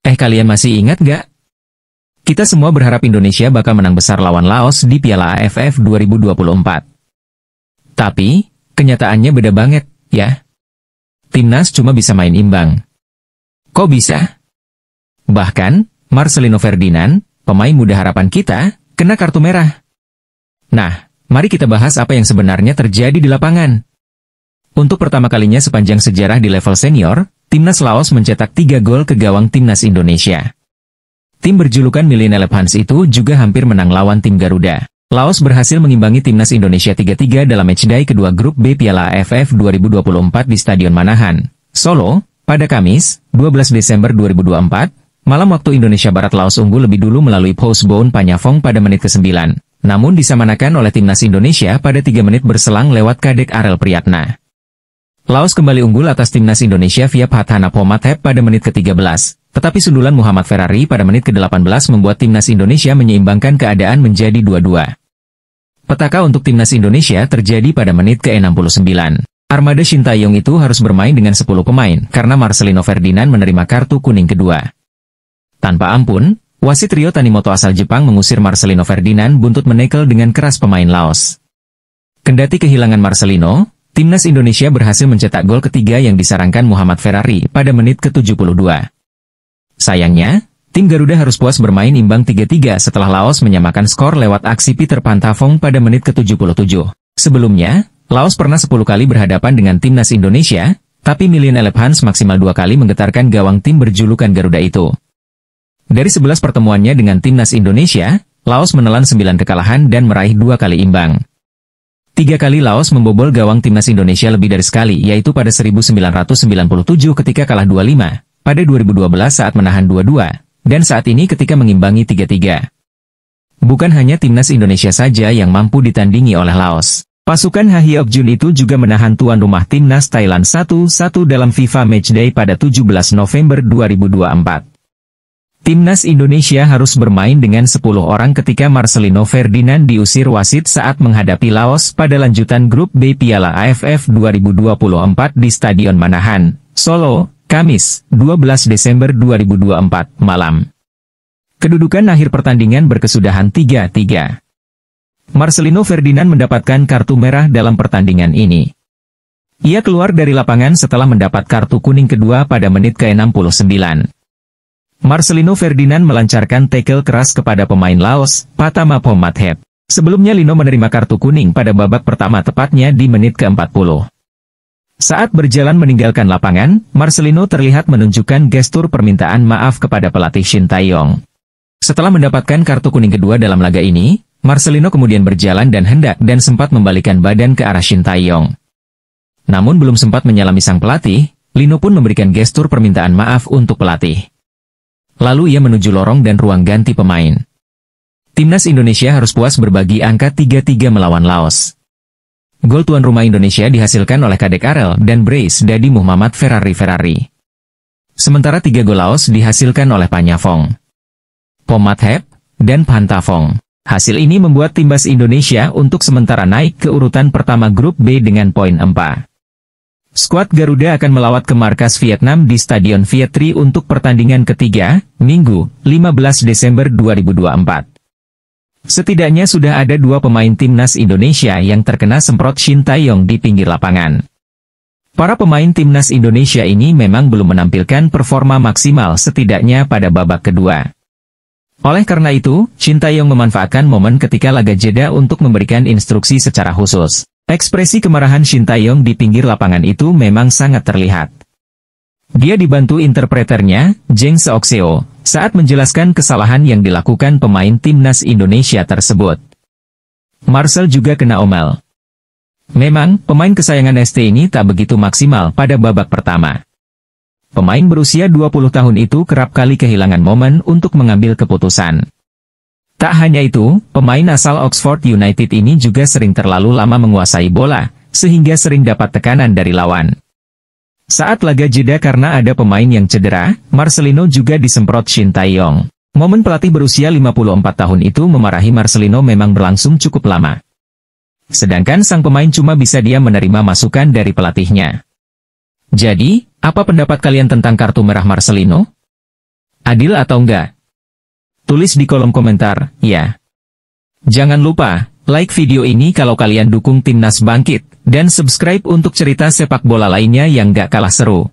Kalian masih ingat gak? Kita semua berharap Indonesia bakal menang besar lawan Laos di Piala AFF 2024. Tapi, kenyataannya beda banget, ya. Timnas cuma bisa main imbang. Kok bisa? Bahkan, Marcelino Ferdinand, pemain muda harapan kita, kena kartu merah. Nah, mari kita bahas apa yang sebenarnya terjadi di lapangan. Untuk pertama kalinya sepanjang sejarah di level senior, Timnas Laos mencetak 3 gol ke gawang Timnas Indonesia. Tim berjulukan Million Elephants itu juga hampir menang lawan tim Garuda. Laos berhasil mengimbangi Timnas Indonesia 3-3 dalam matchday kedua grup B Piala AFF 2024 di Stadion Manahan, Solo, pada Kamis, 12 Desember 2024, malam waktu Indonesia Barat. Laos unggul lebih dulu melalui postbone Panyafong pada menit ke-9, namun disamanakan oleh Timnas Indonesia pada 3 menit berselang lewat Kadek Arel Priyatna. Laos kembali unggul atas Timnas Indonesia via Phathana Pomathep pada menit ke-13, tetapi sundulan Muhammad Ferrari pada menit ke-18 membuat Timnas Indonesia menyeimbangkan keadaan menjadi 2-2. Petaka untuk Timnas Indonesia terjadi pada menit ke-69. Armada Shin Tae-yong itu harus bermain dengan 10 pemain karena Marcelino Ferdinand menerima kartu kuning kedua. Tanpa ampun, wasit Ryo Tanimoto asal Jepang mengusir Marcelino Ferdinand buntut menekel dengan keras pemain Laos. Kendati kehilangan Marcelino, Timnas Indonesia berhasil mencetak gol ketiga yang disarankan Muhammad Ferrari pada menit ke-72. Sayangnya, tim Garuda harus puas bermain imbang 3-3 setelah Laos menyamakan skor lewat aksi Peter Pantafong pada menit ke-77. Sebelumnya, Laos pernah 10 kali berhadapan dengan Timnas Indonesia, tapi Million Elephants maksimal 2 kali menggetarkan gawang tim berjulukan Garuda itu. Dari 11 pertemuannya dengan Timnas Indonesia, Laos menelan 9 kekalahan dan meraih 2 kali imbang. 3 kali Laos membobol gawang Timnas Indonesia lebih dari sekali, yaitu pada 1997 ketika kalah 2-5, pada 2012 saat menahan 2-2, dan saat ini ketika mengimbangi 3-3. Bukan hanya Timnas Indonesia saja yang mampu ditandingi oleh Laos. Pasukan Ha Hyuk-jun itu juga menahan tuan rumah Timnas Thailand 1-1 dalam FIFA Matchday pada 17 November 2024. Timnas Indonesia harus bermain dengan 10 orang ketika Marcelino Ferdinand diusir wasit saat menghadapi Laos pada lanjutan grup B Piala AFF 2024 di Stadion Manahan, Solo, Kamis, 12 Desember 2024, malam. Kedudukan akhir pertandingan berkesudahan 3-3. Marcelino Ferdinand mendapatkan kartu merah dalam pertandingan ini. Ia keluar dari lapangan setelah mendapat kartu kuning kedua pada menit ke-69. Marcelino Ferdinand melancarkan tackle keras kepada pemain Laos, Phathana Pomathep. Sebelumnya Lino menerima kartu kuning pada babak pertama tepatnya di menit ke-40. Saat berjalan meninggalkan lapangan, Marcelino terlihat menunjukkan gestur permintaan maaf kepada pelatih Shin Tae-yong. Setelah mendapatkan kartu kuning kedua dalam laga ini, Marcelino kemudian berjalan dan hendak dan sempat membalikan badan ke arah Shin Tae-yong. Namun belum sempat menyalami sang pelatih, Lino pun memberikan gestur permintaan maaf untuk pelatih. Lalu ia menuju lorong dan ruang ganti pemain. Timnas Indonesia harus puas berbagi angka 3-3 melawan Laos. Gol tuan rumah Indonesia dihasilkan oleh Kadek Arel dan brace Dadi Muhammad Ferrari. Sementara 3 gol Laos dihasilkan oleh Panyafong, Pomathep, dan Pantafong. Hasil ini membuat timnas Indonesia untuk sementara naik ke urutan pertama grup B dengan poin 4. Skuad Garuda akan melawat ke markas Vietnam di Stadion Viet Tri untuk pertandingan ketiga, Minggu, 15 Desember 2024. Setidaknya sudah ada 2 pemain Timnas Indonesia yang terkena semprot Shin Tae-yong di pinggir lapangan. Para pemain Timnas Indonesia ini memang belum menampilkan performa maksimal setidaknya pada babak kedua. Oleh karena itu, Shin Tae-yong memanfaatkan momen ketika laga jeda untuk memberikan instruksi secara khusus. Ekspresi kemarahan Shin Tae-yong di pinggir lapangan itu memang sangat terlihat. Dia dibantu interpreternya, Jeng Seok-seo, saat menjelaskan kesalahan yang dilakukan pemain Timnas Indonesia tersebut. Marcel juga kena omel. Memang, pemain kesayangan ST ini tak begitu maksimal pada babak pertama. Pemain berusia 20 tahun itu kerap kali kehilangan momen untuk mengambil keputusan. Tak hanya itu, pemain asal Oxford United ini juga sering terlalu lama menguasai bola, sehingga sering dapat tekanan dari lawan. Saat laga jeda karena ada pemain yang cedera, Marcelino juga disemprot Shin Tae-yong. Momen pelatih berusia 54 tahun itu memarahi Marcelino memang berlangsung cukup lama. Sedangkan sang pemain cuma bisa diam menerima masukan dari pelatihnya. Jadi, apa pendapat kalian tentang kartu merah Marcelino? Adil atau enggak? Tulis di kolom komentar, ya. Jangan lupa, like video ini kalau kalian dukung Timnas bangkit, dan subscribe untuk cerita sepak bola lainnya yang gak kalah seru.